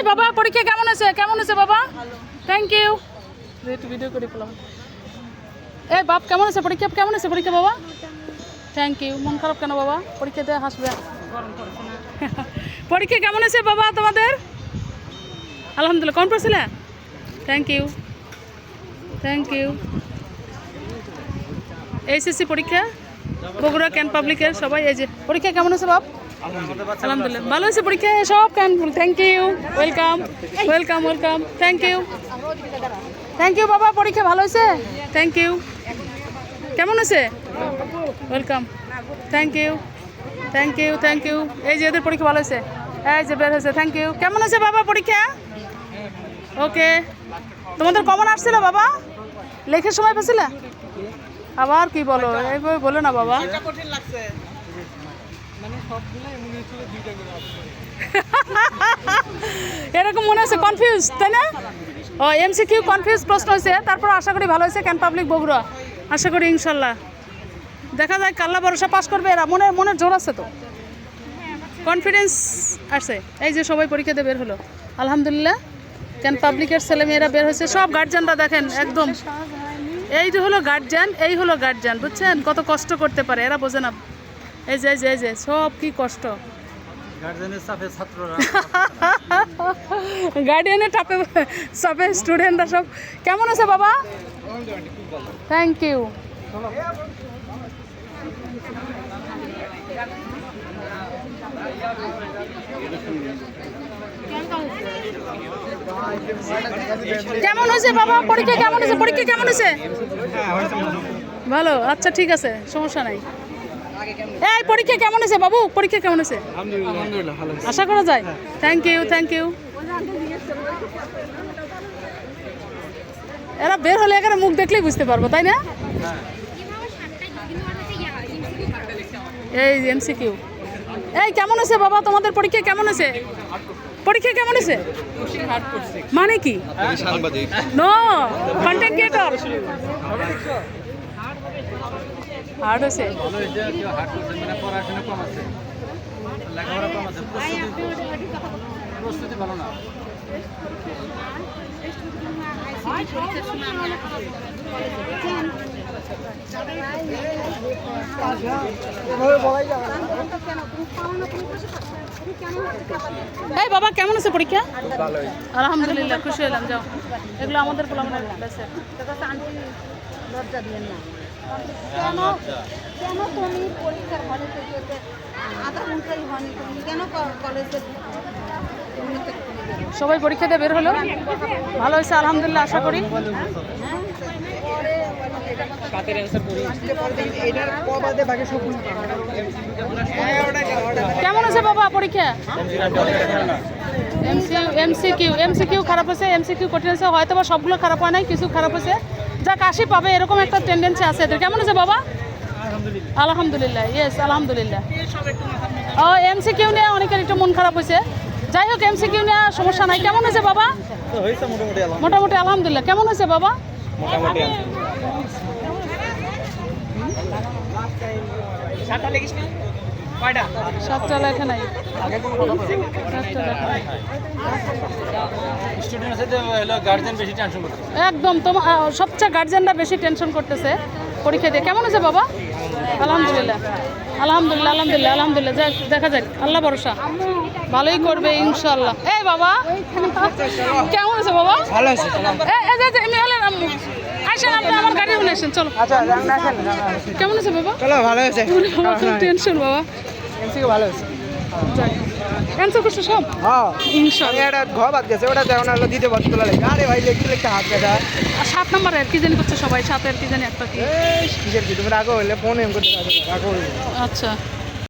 বাবা পরীক্ষা কেমন আছে? কেমন আছে বাবা? Thank you. একটু ভিডিও করে ফেলাম। এই বাপ কেমন আছে পরীক্ষা? কেমন আছে পরীক্ষা বাবা? Thank you. মন খারাপ কেন বাবা? পরীক্ষা দিয়ে হাসবে। পরীক্ষা কেমন আছে বাবা তোমাদের? আলহামদুলিল্লাহ। কোন পড়ছিলে? Thank you, thank you. HSC পরীক্ষা বগুড়া ক্যান পাবলিকের সবাই। এই যে পরীক্ষা কেমন আছে বাপ? আলহামদুলিল্লাহ ভালো হয়েছে পরীক্ষা সব ক্যান। Thank you, welcome welcome welcome. Thank you, thank you বাবা। পরীক্ষা ভালো হয়েছে? Thank you. কেমন আছে? Welcome, thank you, thank you, thank you. এই যে এদের পরীক্ষা ভালো হয়েছে, এই যে বের হয়েছে। Thank you. কেমন আছে বাবা পরীক্ষা? ওকে। তোমাদের কমন আসছিল বাবা? লেখার সময় পেয়েছিল? আবার কি বলো, এইভাবে বলো না বাবা। এরকম মনে হচ্ছে কনফিউজ, তাই না? ও এমসিকিউ কনফিউজ প্রশ্ন হয়েছে, তারপর আশা করি ভালো হয়েছে ক্যান পাবলিক বগুড়া। আশা করি ইনশাল্লাহ দেখা যায় কাল্লা ভরসা পাস করবে এরা। মনের জোর আছে তো, কনফিডেন্স আসছে। এই যে সবাই পরীক্ষা দিয়ে বের হলো আলহামদুলিল্লাহ। ক্যান পাবলিকের ছেলেমেয়েরা বের হয়েছে সব। গার্জিয়ানরা দেখেন একদম, এই যে হলো গার্জিয়ান, এই হলো গার্জিয়ান। বুঝছেন কত কষ্ট করতে পারে এরা? বোঝে না। এই যে এই যে সব কি কষ্ট। গার্জিয়ানের চাপে ছাত্ররা, গার্ডিয়ানের চাপে স্টুডেন্টরা সব। কেমন আছে বাবা? Thank you. কেমন হয়েছে বাবা পরীক্ষা? কেমন হয়েছে পরীক্ষা? কেমন হয়েছে? ভালো, আচ্ছা ঠিক আছে, সমস্যা নাই। এই পরীক্ষা কেমন হয়েছে বাবু? পরীক্ষা কেমন হয়েছে? আশা করা যায়। Thank you, thank you. এরা বের হলে এখানে মুখ দেখলেই বুঝতে পারবো, তাই না? এই এমসিকিউ। এই কেমন আছে বাবা তোমাদের পরীক্ষা? কেমন আছে পরীক্ষা? কেমন আছে মানে কি? No, content creator. হার্ড আছে। পড়াশোনা কম আছে, লেখাপড়া কম আছে, প্রস্তুতি ভালো না। এই বাবা কেমন আছে পরীক্ষা? আলহামদুলিল্লাহ, খুশি হলাম। যাও, এগুলো আমাদের বললাম না। লজ্জা দিয়েন না। কেন কেন তুমি পরীক্ষার হলে থেকে আধা ঘন্টাই হয়নি, তুমি কেন কলেজে? সবাই পরীক্ষাতে বের হলো ভালো হয়েছে আলহামদুলিল্লাহ। আশা করি কেমন আছে বাবা পরীক্ষা? এমসিকিউ খারাপ হয়েছে, এমসিকিউ কঠিন হয়েছে। হয়তো বা সবগুলো খারাপ হয় নাই, কিছু খারাপ হয়েছে। যাক 80 পাবে এরকম একটা টেন্ডেন্সি আছে এদের। কেমন আছে বাবা? আলহামদুলিল্লাহ, ইয়েস আলহামদুলিল্লাহ। ও এমসিকিউ নিয়ে অনেকের একটু মন খারাপ হয়েছে। যাই হোক এমসিকিউ নিয়ে সমস্যা নাই। কেমন হয়েছে বাবা? মোটামুটি আলহামদুলিল্লাহ। কেমন হয়েছে বাবা? সাতটা লেখা নাই। একদম তোমার সবচেয়ে গার্জিয়ানরা বেশি টেনশন করতেছে পরীক্ষা দিয়ে। কেমন আছে বাবা? আলহামদুলিল্লাহ, আলহামদুলিল্লাহ, আলহামদুলিল্লাহ, আলহামদুলিল্লাহ। যাক দেখা যাক, আল্লাহ ভরসা ভালোই করবে ইনশাল্লাহ। এই বাবা কেমন আছে বাবা? ভালো আছে। আসেন আপনি আমার গাড়ি উঠে আসেন, চলো। কেমন আছে বাবা? ভালো আছে। টেনশন বাবা। ভালো আছে। অ্যান্সার করছো সব? হ্যাঁ ইনশাআল্লাহ। এটা ঘর বাদ গেছে, ওটা যেমন হলো দিতে পারতো তোলা লাগে। আরে ভাই লিখতে লিখতে হাত কাটা। আর 7 নম্বরের কি জানি করছে সবাই, 7 এর কি জানি একটা কি। কিসের কি তুমি রাগো হইলে ফোন এম করতে রাগো হইলে। আচ্ছা